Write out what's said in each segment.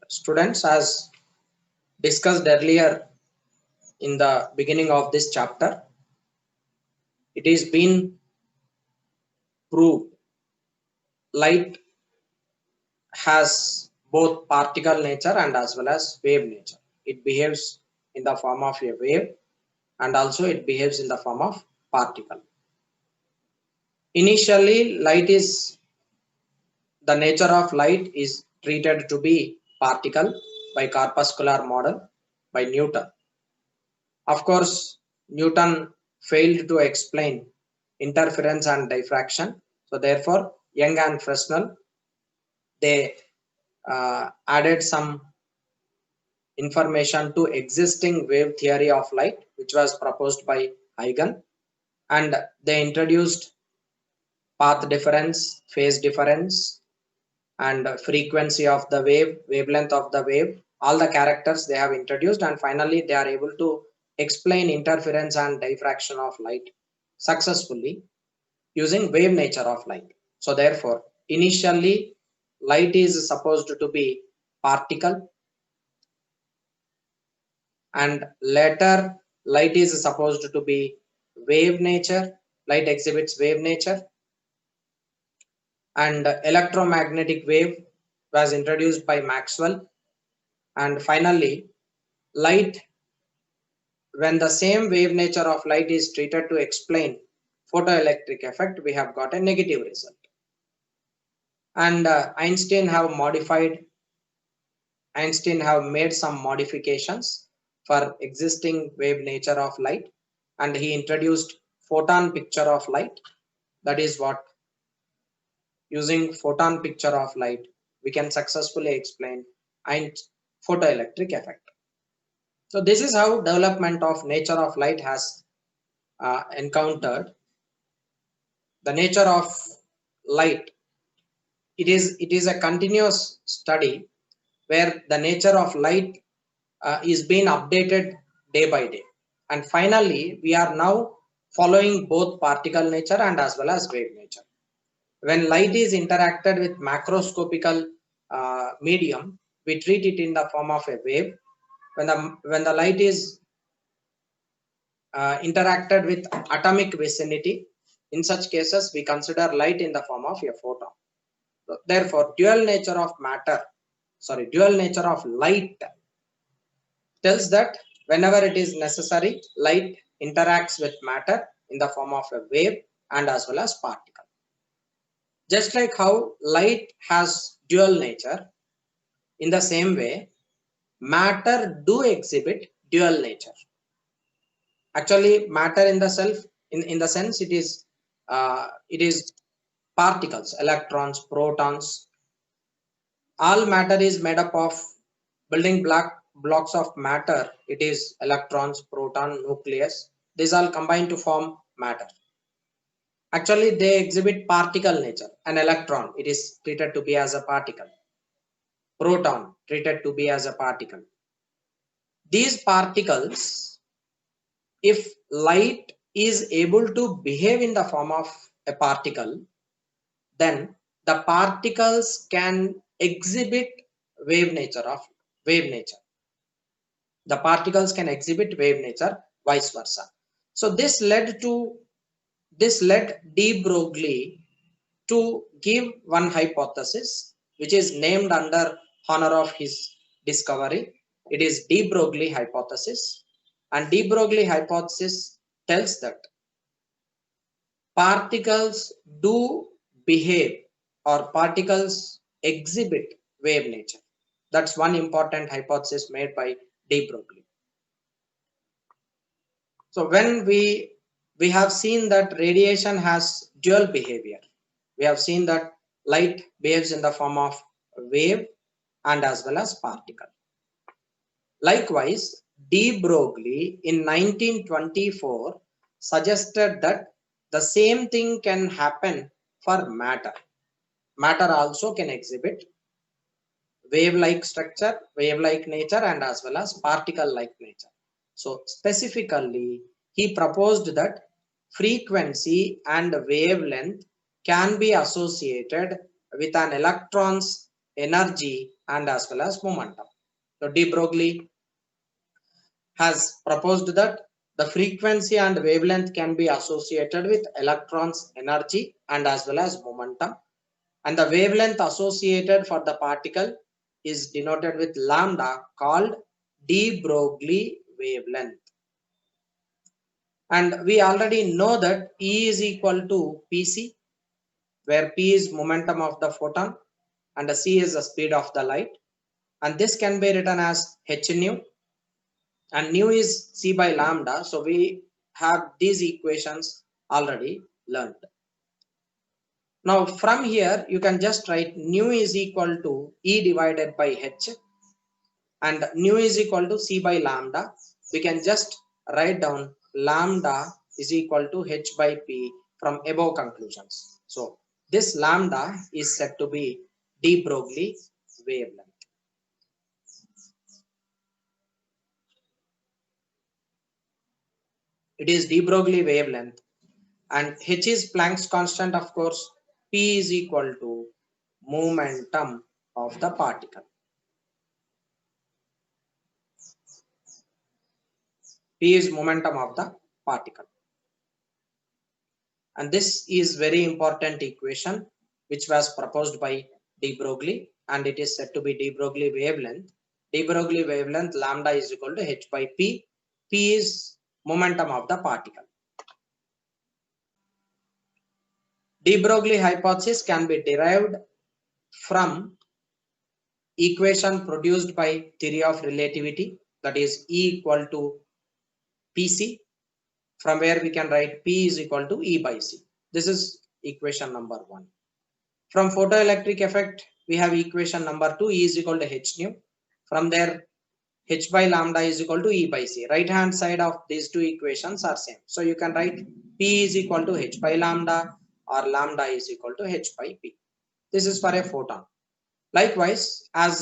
Students, as discussed earlier in the beginning of this chapter, it is been proved light has both particle nature and as well as wave nature. It behaves in the form of a wave and also it behaves in the form of particle. Initially, the nature of light is treated to be particle by corpuscular model by Newton. Of course, Newton failed to explain interference and diffraction. So therefore, Young and Fresnel, they added some information to existing wave theory of light, which was proposed by Huygens, and they introduced path difference, phase difference, and frequency of the wave, wavelength of the wave, all the characters they have introduced, and finally they are able to explain interference and diffraction of light successfully using wave nature of light. So therefore, initially light is supposed to be particle, and later light is supposed to be wave nature. Light exhibits wave nature, and electromagnetic wave was introduced by Maxwell. And finally, light, when the same wave nature of light is treated to explain photoelectric effect, we have got a negative result. And Einstein have made some modifications for existing wave nature of light, and he introduced photon picture of light. That is what, using photon picture of light, we can successfully explain photoelectric effect. So this is how development of nature of light has encountered. The nature of light, it is a continuous study where the nature of light is being updated day by day, and finally we are now following both particle nature and as well as wave nature. When light is interacted with macroscopical medium, we treat it in the form of a wave. When the light is interacted with atomic vicinity, in such cases we consider light in the form of a photon. So therefore, dual nature of light tells that whenever it is necessary, light interacts with matter in the form of a wave and as well as particle. Just like how light has dual nature, in the same way, matter do exhibit dual nature. Actually, matter in the sense it is particles, electrons, protons. All matter is made up of building blocks of matter. It is electrons, proton, nucleus. These all combine to form matter. Actually, they exhibit particle nature. An electron, it is treated to be as a particle. Proton, treated to be as a particle. These particles, if light is able to behave in the form of a particle, then the particles can exhibit wave nature. The particles can exhibit wave nature, vice versa. So this led de Broglie to give one hypothesis, which is named under honor of his discovery. It is de Broglie hypothesis, and de Broglie hypothesis tells that particles do behave, or particles exhibit wave nature. That's one important hypothesis made by de Broglie. So when we have seen that radiation has dual behavior, we have seen that light behaves in the form of wave and as well as particle. Likewise, de Broglie in 1924 suggested that the same thing can happen for matter. Matter also can exhibit wave-like structure, wave-like nature, and as well as particle-like nature. So specifically, he proposed that frequency and wavelength can be associated with an electron's energy and as well as momentum. So de Broglie has proposed that the frequency and wavelength can be associated with electrons energy and as well as momentum, and the wavelength associated for the particle is denoted with lambda, called de Broglie wavelength. And we already know that E is equal to Pc, where P is momentum of the photon and C is the speed of the light, and this can be written as h nu, and nu is C by lambda. So we have these equations already learned. Now from here you can just write nu is equal to E divided by h, and nu is equal to C by lambda. We can just write down lambda is equal to h by P from above conclusions. So this lambda is said to be de Broglie wavelength. It is de Broglie wavelength, and h is Planck's constant, of course. P is equal to momentum of the particle. P is momentum of the particle. And this is very important equation which was proposed by de Broglie, and it is said to be de Broglie wavelength. De Broglie wavelength lambda is equal to h by P. P is momentum of the particle. De Broglie hypothesis can be derived from equation produced by theory of relativity, that is E equal to Pc, from where we can write P is equal to E by C. This is equation number 1. From photoelectric effect, we have equation number 2, E is equal to h nu. From there, h by lambda is equal to E by C. Right hand side of these two equations are same. So you can write P is equal to h by lambda, or lambda is equal to h by P. This is for a photon. Likewise, as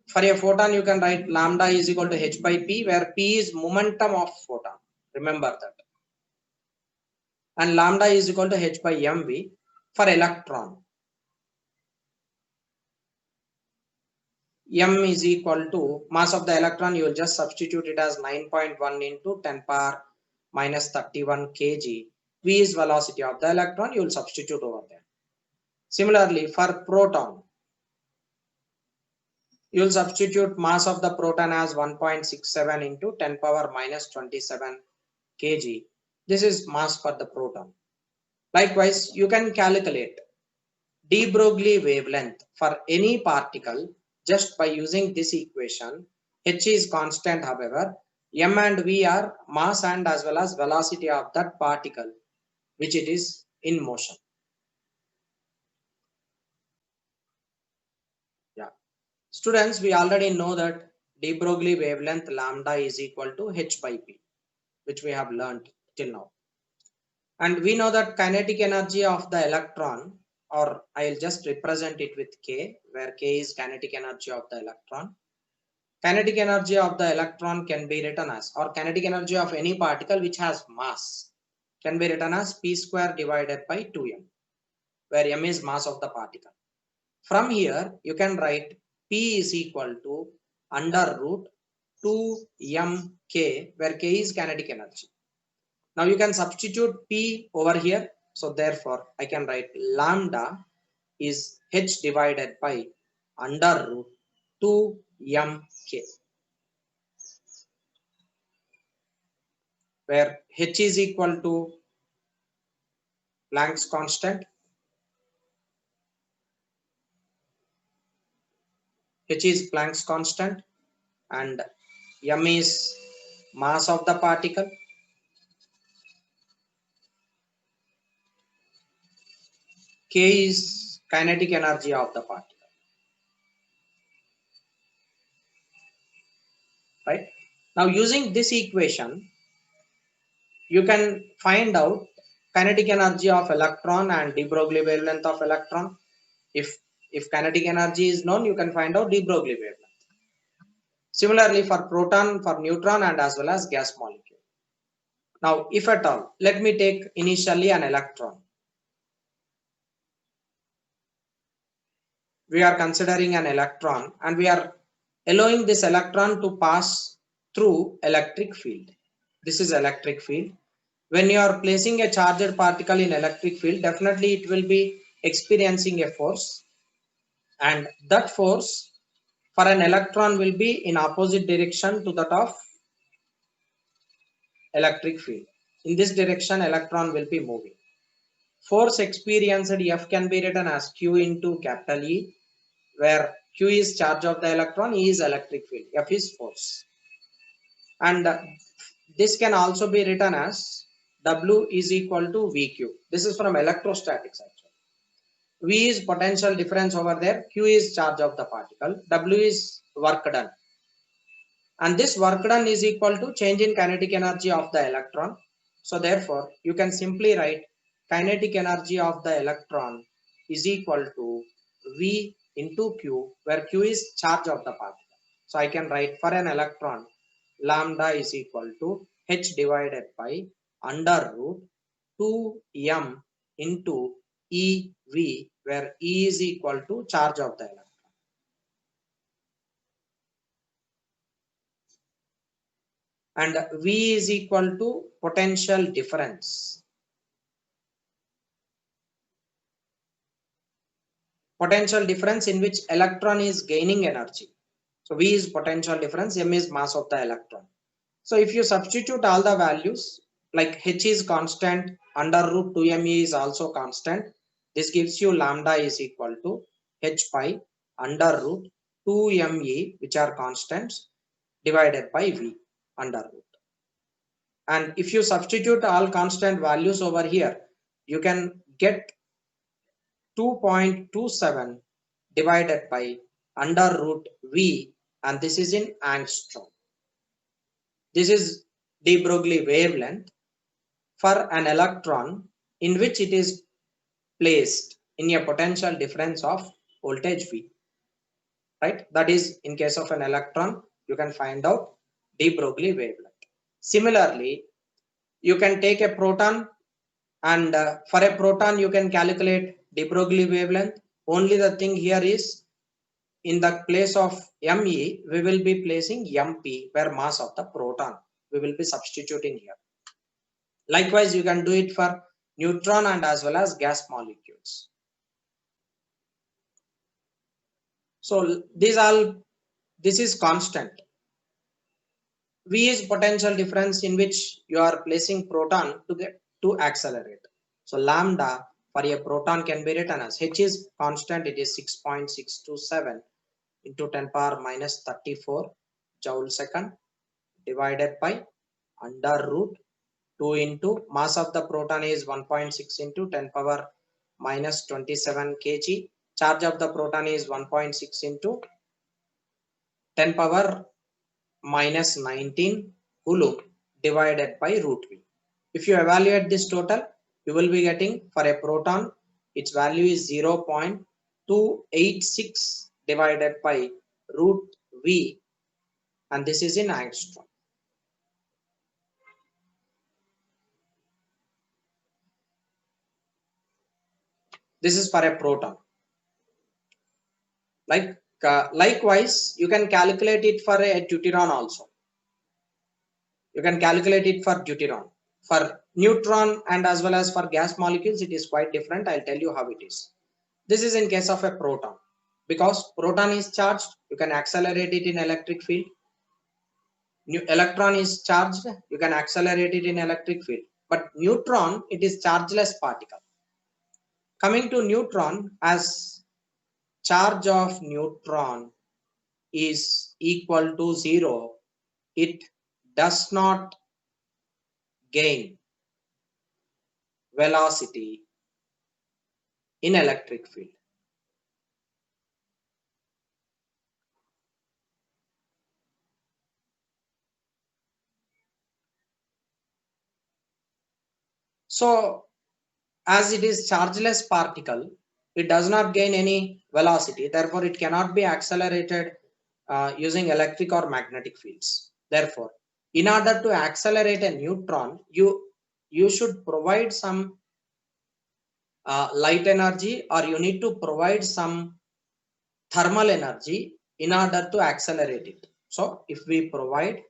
for a photon, you can write lambda is equal to h by P, where P is momentum of photon. Remember that. And lambda is equal to h by mv for electron. M is equal to mass of the electron. You will just substitute it as 9.1 into 10 power minus 31 kg. V is velocity of the electron. You will substitute over there. Similarly, for proton, you will substitute mass of the proton as 1.67 into 10 power minus 27 kg. This is mass for the proton. Likewise, you can calculate de Broglie wavelength for any particle just by using this equation. H is constant, however. M and V are mass and as well as velocity of that particle which it is in motion. Yeah. Students, we already know that de Broglie wavelength lambda is equal to h by P, which we have learned till now. And we know that kinetic energy of the electron, or I'll just represent it with K, where K is kinetic energy of the electron. Kinetic energy of the electron can be written as, or kinetic energy of any particle which has mass can be written as P square divided by 2m, where m is mass of the particle. From here, you can write P is equal to under root 2mk, where k is kinetic energy. Now you can substitute P over here. So therefore, I can write lambda is h divided by under root 2mk, where h is equal to Planck's constant, h is Planck's constant, and m is mass of the particle, k is kinetic energy of the particle. Right? Now using this equation, you can find out kinetic energy of electron and de Broglie wavelength of electron. If kinetic energy is known, you can find out de Broglie wavelength. Similarly for proton, for neutron, and as well as gas molecule. Now if at all, let me take initially an electron. we are considering an electron and we are allowing this electron to pass through electric field. This is electric field. When you are placing a charged particle in electric field, definitely it will be experiencing a force, and that force for an electron will be in opposite direction to that of electric field. In this direction, electron will be moving. Force experienced F can be written as Q into capital E, where Q is charge of the electron, E is electric field, F is force. And this can also be written as W is equal to VQ. This is from electrostatics actually. V is potential difference over there, Q is charge of the particle, W is work done. And this work done is equal to change in kinetic energy of the electron. So therefore, you can simply write kinetic energy of the electron is equal to V into Q, where Q is charge of the particle. So I can write for an electron, lambda is equal to H divided by under root 2m into EV, where E is equal to charge of the electron. And V is equal to potential difference. Potential difference in which electron is gaining energy. So V is potential difference, M is mass of the electron. So if you substitute all the values, like H is constant, under root 2me is also constant. This gives you lambda is equal to H pi under root 2me, which are constants, divided by V under root. And if you substitute all constant values over here, you can get 2.27 divided by under root V, and this is in angstrom. This is de Broglie wavelength for an electron in which it is placed in a potential difference of voltage V. Right? That is, in case of an electron, you can find out de Broglie wavelength. Similarly, you can take a proton, and for a proton you can calculate de Broglie wavelength. Only the thing here is, in the place of Me, we will be placing Mp, where mass of the proton. We will be substituting here. Likewise, you can do it for neutron and as well as gas molecules. So this is constant. V is potential difference in which you are placing proton to accelerate. So lambda for a proton can be written as H is constant, it is 6.627 into 10 power minus 34 joule second divided by under root 2 into mass of the proton is 1.6 into 10 power minus 27 kg. Charge of the proton is 1.6 into 10 power minus 19 coulomb divided by root V. If you evaluate this total, you will be getting for a proton, its value is 0.286 divided by root V, and this is in angstrom. This is for a proton. Likewise, you can calculate it for a deuteron also. You can calculate it for deuteron. For neutron and as well as for gas molecules, it is quite different. I'll tell you how it is. This is in case of a proton. Because proton is charged, you can accelerate it in electric field. Electron is charged, you can accelerate it in electric field. But neutron, it is chargeless particle. Coming to neutron, as charge of neutron is equal to 0, it does not gain velocity in electric field. So as it is chargeless particle, it does not gain any velocity, therefore it cannot be accelerated using electric or magnetic fields. Therefore, in order to accelerate a neutron, you should provide some light energy, or you need to provide some thermal energy in order to accelerate it. So if we provide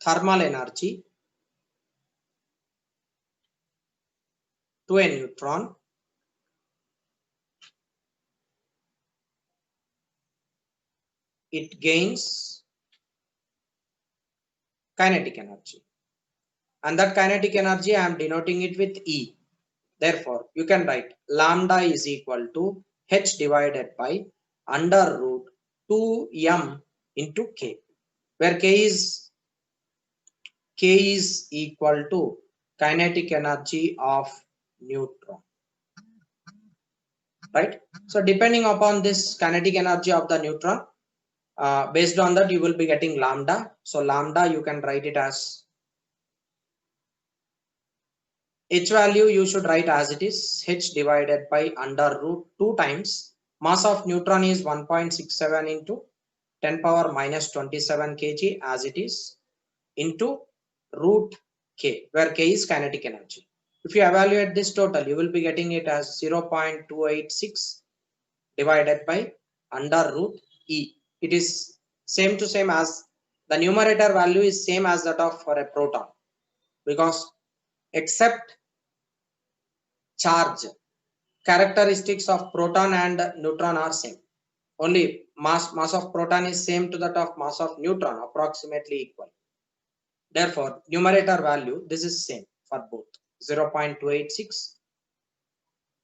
thermal energy to a neutron, it gains kinetic energy, and that kinetic energy I am denoting it with E. Therefore, you can write lambda is equal to h divided by under root 2m into k, where k is equal to kinetic energy of neutron, right? So depending upon this kinetic energy of the neutron, based on that you will be getting lambda. So lambda you can write it as h value, you should write as it is h divided by under root 2 times mass of neutron is 1.67 into 10 power minus 27 kg as it is into root k, where k is kinetic energy. If you evaluate this total, you will be getting it as 0.286 divided by under root e. It is same to same as the numerator value is same as that of for a proton, because except charge, characteristics of proton and neutron are same. Only mass of proton is same to that of mass of neutron, approximately equal. Therefore, numerator value, this is same for both, 0.286.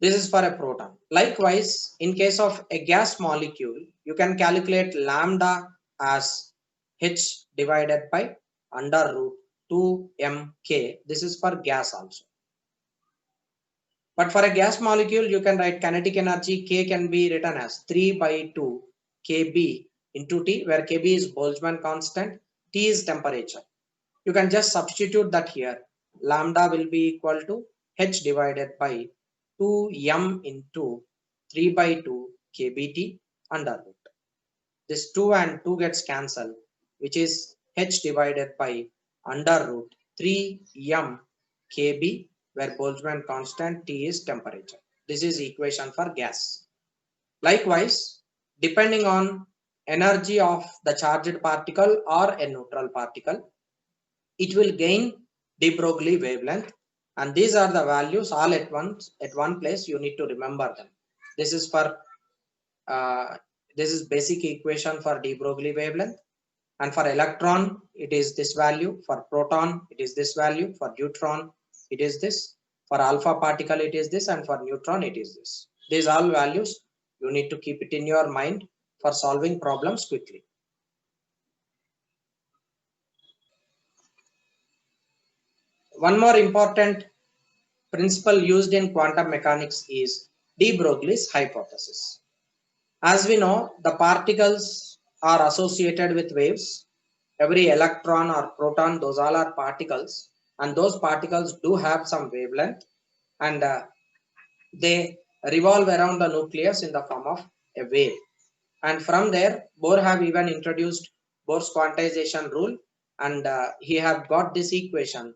This is for a proton. Likewise, in case of a gas molecule, you can calculate lambda as h divided by under root 2mk. This is for gas also. But for a gas molecule, you can write kinetic energy K can be written as 3 by 2 Kb into T, where Kb is Boltzmann constant, T is temperature. You can just substitute that here. Lambda will be equal to h divided by 2m into 3 by 2 kBt under root. This 2 and 2 gets cancelled, which is h divided by under root 3m kb, where Boltzmann constant, T is temperature. This is equation for gas. Likewise, depending on energy of the charged particle or a neutral particle, it will gain de Broglie wavelength, and these are the values all at once at one place. You need to remember them. This is for this is basic equation for de Broglie wavelength, and for electron it is this value, for proton it is this value, for neutron it is this, for alpha particle it is this, and for neutron it is this. These all values you need to keep it in your mind for solving problems quickly. One more important principle used in quantum mechanics is de Broglie's hypothesis. As we know, the particles are associated with waves. Every electron or proton, those all are particles, and those particles do have some wavelength, and they revolve around the nucleus in the form of a wave. And from there, Bohr have even introduced Bohr's quantization rule, and he have got this equation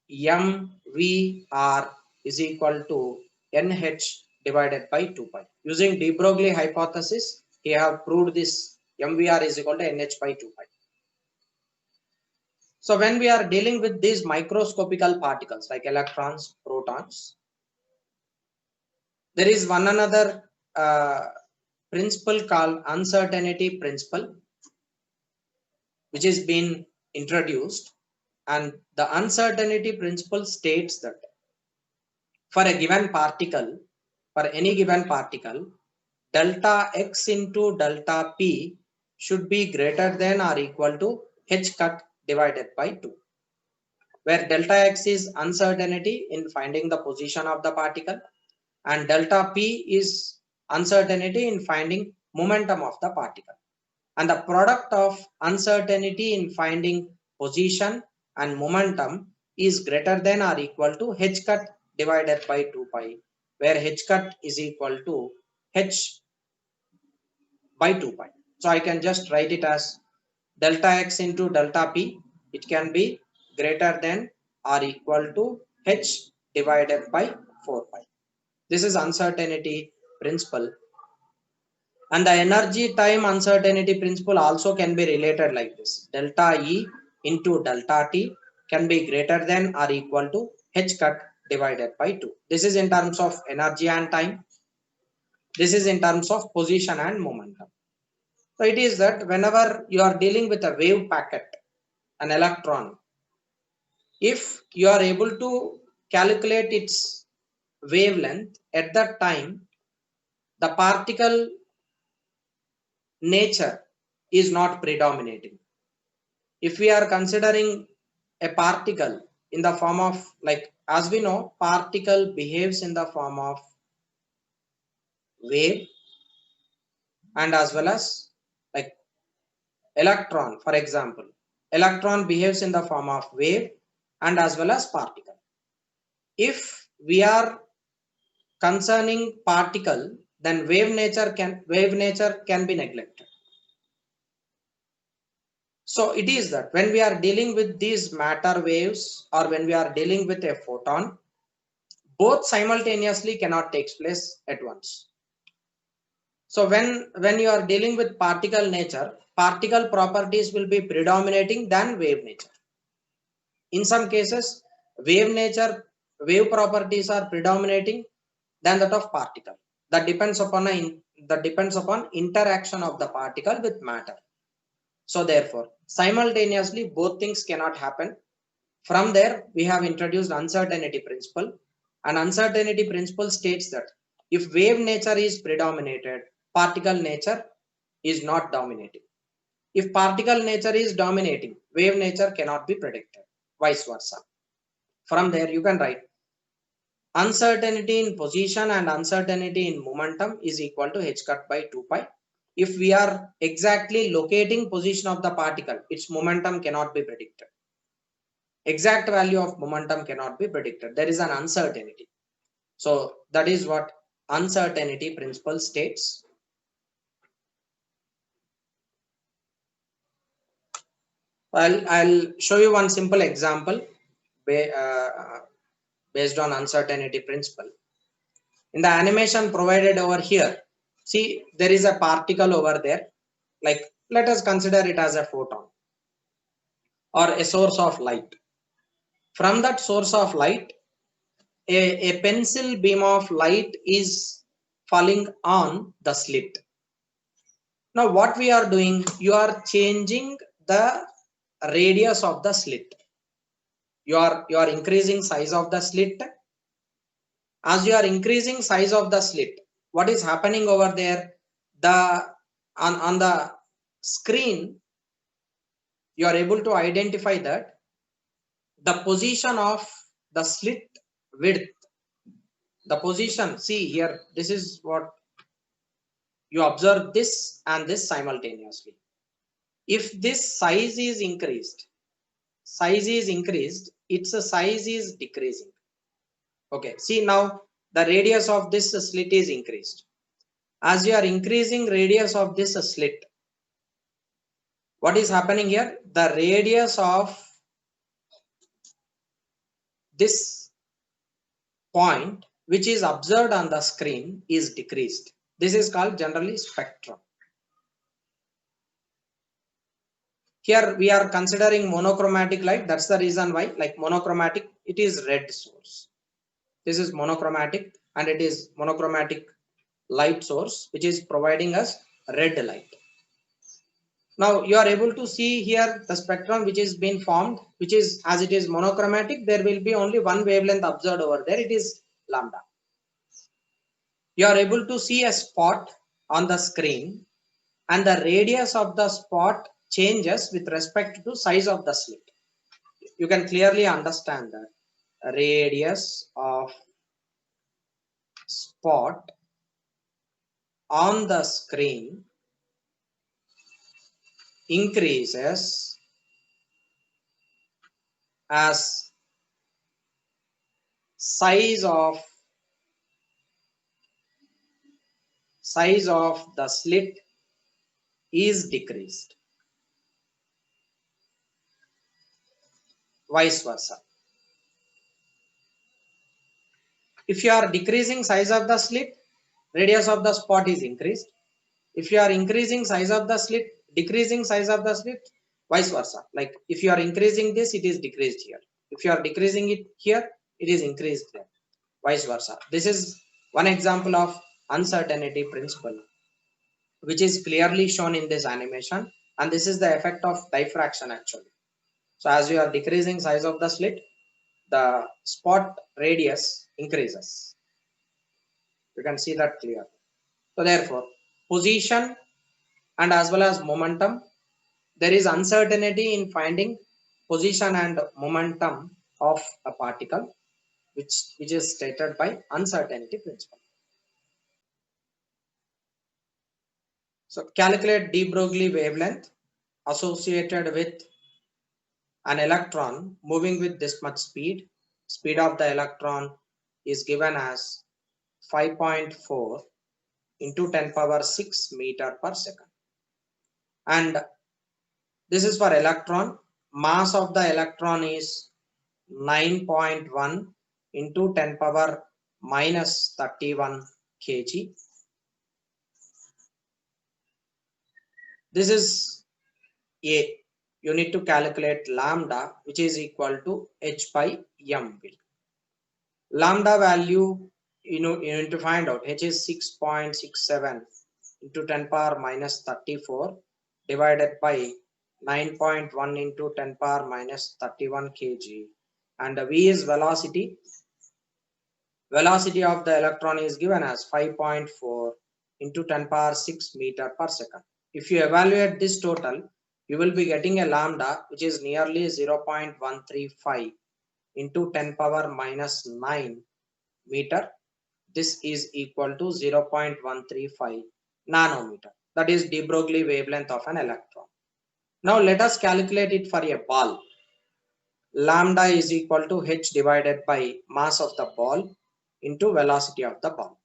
mvr is equal to nh divided by 2 pi. Using de Broglie hypothesis, he have proved this mvr is equal to nh by 2 pi. So when we are dealing with these microscopical particles like electrons, protons, there is one another principle called uncertainty principle, which has been introduced, and the uncertainty principle states that for a given particle, for any given particle, delta x into delta p should be greater than or equal to h cut divided by 2, where delta x is uncertainty in finding the position of the particle, and delta p is uncertainty in finding momentum of the particle. And the product of uncertainty in finding position and momentum is greater than or equal to h cut divided by 2 pi, where h cut is equal to h by 2 pi. So I can just write it as delta x into delta p. It can be greater than or equal to h divided by 4 pi. This is uncertainty principle. And the energy time uncertainty principle also can be related like this. Delta E into delta T can be greater than or equal to h cut divided by 2. This is in terms of energy and time. This is in terms of position and momentum. So it is that whenever you are dealing with a wave packet, an electron, if you are able to calculate its wavelength at that time, the particle nature is not predominating. If we are considering a particle in the form of, like, as we know, particle behaves in the form of wave, and as well as like electron, for example, electron behaves in the form of wave and as well as particle. If we are concerning particle, then wave nature can be neglected. So it is that when we are dealing with these matter waves or when we are dealing with a photon, both simultaneously cannot take place at once. So when you are dealing with particle nature, particle properties will be predominating than wave nature. In some cases, wave properties are predominating than that of particle. That depends upon interaction of the particle with matter. So therefore, simultaneously both things cannot happen. From there, we have introduced uncertainty principle, and uncertainty principle states that if wave nature is predominated, particle nature is not dominating. If particle nature is dominating, wave nature cannot be predicted, vice versa. From there, you can write uncertainty in position and uncertainty in momentum is equal to h cut by 2 pi. If we are exactly locating position of the particle, its momentum cannot be predicted. Exact value of momentum cannot be predicted. There is an uncertainty. So that is what uncertainty principle states. I'll show you one simple example based on uncertainty principle. In the animation provided over here, see, there is a particle over there. Like, let us consider it as a photon or a source of light. From that source of light, a pencil beam of light is falling on the slit. Now what we are doing, you are changing the radius of the slit. You are increasing size of the slit. As you are increasing size of the slit, what is happening over there? On the screen, you are able to identify that the position of the slit width, the position, see here, this is what you observe, this and this simultaneously. If this size is increased, its size is decreasing. Okay, see now the radius of this slit is increased. As you are increasing radius of this slit, what is happening here? The radius of this point which is observed on the screen is decreased. This is called generally spectrum. Here we are considering monochromatic light. That's the reason why, like monochromatic, it is red source. This is monochromatic, and it is monochromatic light source which is providing us red light. Now you are able to see here the spectrum which is being formed, which is, as it is monochromatic, there will be only one wavelength observed over there. It is lambda. You are able to see a spot on the screen, and the radius of the spot changes with respect to size of the slit. You can clearly understand that radius of spot on the screen increases as size of the slit is decreased, vice versa. If you are decreasing size of the slit, radius of the spot is increased. If you are increasing size of the slit, decreasing size of the slit, vice versa. Like if you are increasing this, it is decreased here. If you are decreasing it here, it is increased there, vice versa. This is one example of uncertainty principle, which is clearly shown in this animation, and this is the effect of diffraction actually. So as you are decreasing size of the slit, the spot radius increases. You can see that clearly. So therefore, position and as well as momentum, there is uncertainty in finding position and momentum of a particle, which is stated by uncertainty principle. So calculate de Broglie wavelength associated with an electron moving with this much speed. Speed of the electron is given as 5.4 into 10 power 6 meter per second. And this is for electron. Mass of the electron is 9.1 into 10 power minus 31 kg. This is A. You need to calculate lambda, which is equal to h by m. Lambda value, you need to find out. H is 6.67 into 10 power minus 34 divided by 9.1 into 10 power minus 31 kg, and the V is velocity. Velocity of the electron is given as 5.4 into 10 power 6 meter per second. If you evaluate this total, you will be getting a lambda which is nearly 0.135 into 10 power minus 9 meter. This is equal to 0.135 nanometer. That is de Broglie wavelength of an electron. Now let us calculate it for a ball. Lambda is equal to h divided by mass of the ball into velocity of the ball.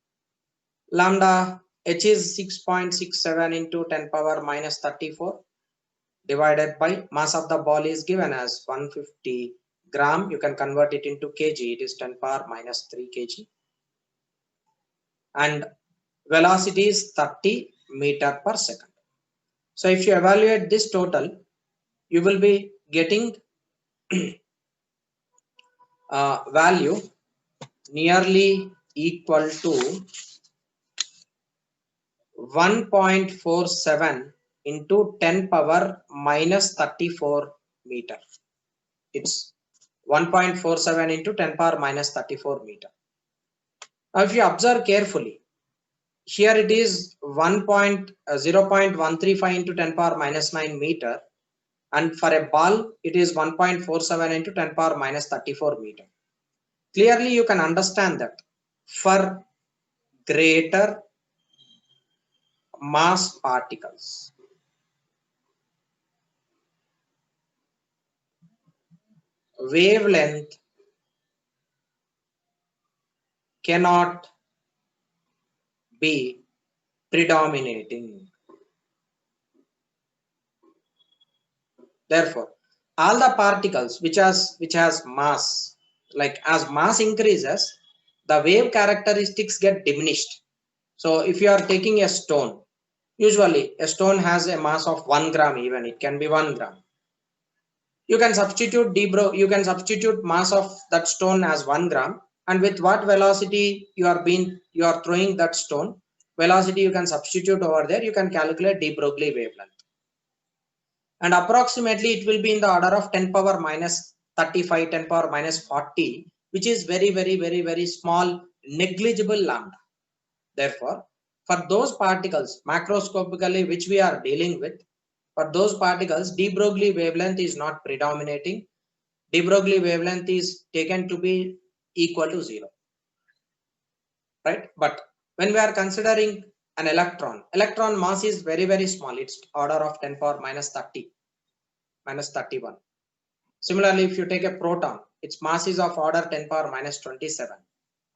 Lambda h is 6.67 into 10 power minus 34 divided by mass of the ball is given as 150 gram. You can convert it into kg. It is 10 power minus 3 kg. And velocity is 30 meter per second. So if you evaluate this total, you will be getting value nearly equal to 1.47 into 10 power minus 34 meter. It's 1.47 into 10 power minus 34 meter. Now if you observe carefully, here it is 0.135 into 10 power minus 9 meter, and for a ball it is 1.47 into 10 power minus 34 meter. Clearly you can understand that for greater mass particles, wavelength cannot be predominating. Therefore, all the particles which has mass, like as mass increases, the wave characteristics get diminished. So if you are taking a stone, usually a stone has a mass of 1 gram, even it can be 1 gram. You can substitute you can substitute mass of that stone as 1 gram, and with what velocity you are throwing that stone, velocity you can substitute over there. You can calculate de Broglie wavelength, and approximately it will be in the order of 10 power minus 35, 10 power minus 40, which is very small, negligible lambda. Therefore, for those particles macroscopically which we are dealing with, for those particles, de Broglie wavelength is not predominating. De Broglie wavelength is taken to be equal to 0, right? But when we are considering an electron mass is very small. It's order of 10 power minus 30, minus 31. Similarly, if you take a proton, its mass is of order 10 power minus 27,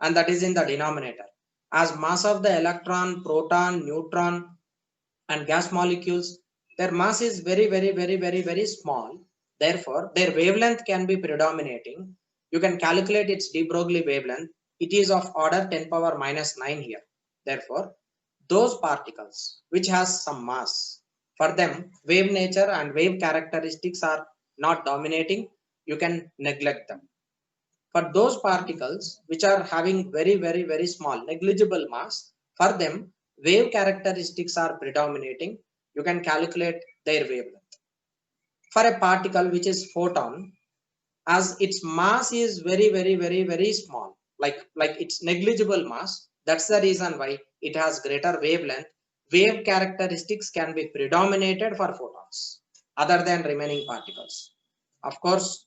and that is in the denominator. As mass of the electron, proton, neutron, and gas molecules, their mass is very small. Therefore, their wavelength can be predominating. You can calculate its de Broglie wavelength it is of order 10 power minus 9 here. Therefore, those particles which has some mass, for them wave nature and wave characteristics are not dominating, you can neglect them. For those particles which are having very small negligible mass, for them wave characteristics are predominating, you can calculate their wavelength. For a particle which is photon, as its mass is very small, like its negligible mass, that's the reason why it has greater wavelength. Wave characteristics can be predominated for photons other than remaining particles. Of course,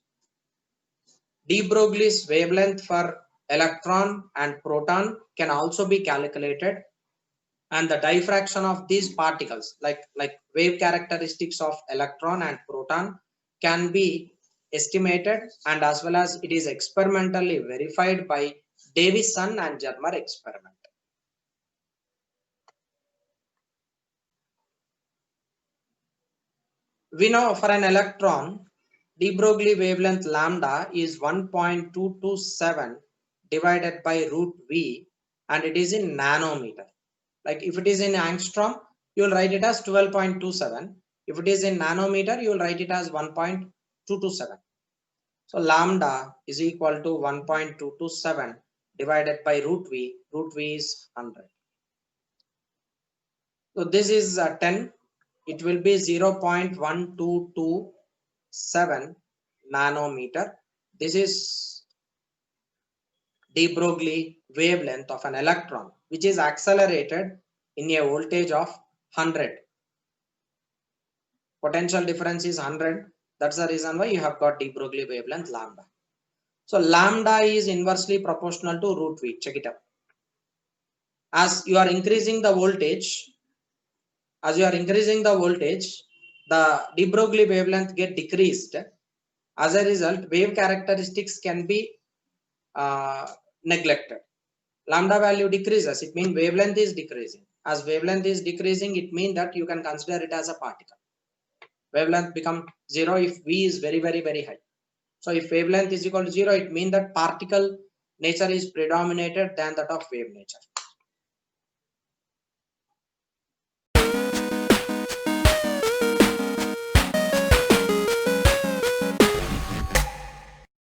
de Broglie's wavelength for electron and proton can also be calculated, and the diffraction of these particles, like wave characteristics of electron and proton, can be estimated, and as well as it is experimentally verified by Davison and Germer experiment. We know for an electron, de Broglie wavelength lambda is 1.227 divided by root V, and it is in nanometer. Like if it is in angstrom, you will write it as 12.27. If it is in nanometer, you will write it as 1.227. So lambda is equal to 1.227 divided by root V. Root V is 100. So this is 10. It will be 0.1227 nanometer. This is de Broglie wavelength of an electron, which is accelerated in a voltage of 100. Potential difference is 100. That's the reason why you have got de Broglie wavelength lambda. So lambda is inversely proportional to root V. Check it out. As you are increasing the voltage, the de Broglie wavelength get decreased. As a result, wave characteristics can be neglected. Lambda value decreases, it means wavelength is decreasing. As wavelength is decreasing, it means that you can consider it as a particle. Wavelength become 0 if V is very high. So if wavelength is equal to 0, it means that particle nature is predominated than that of wave nature.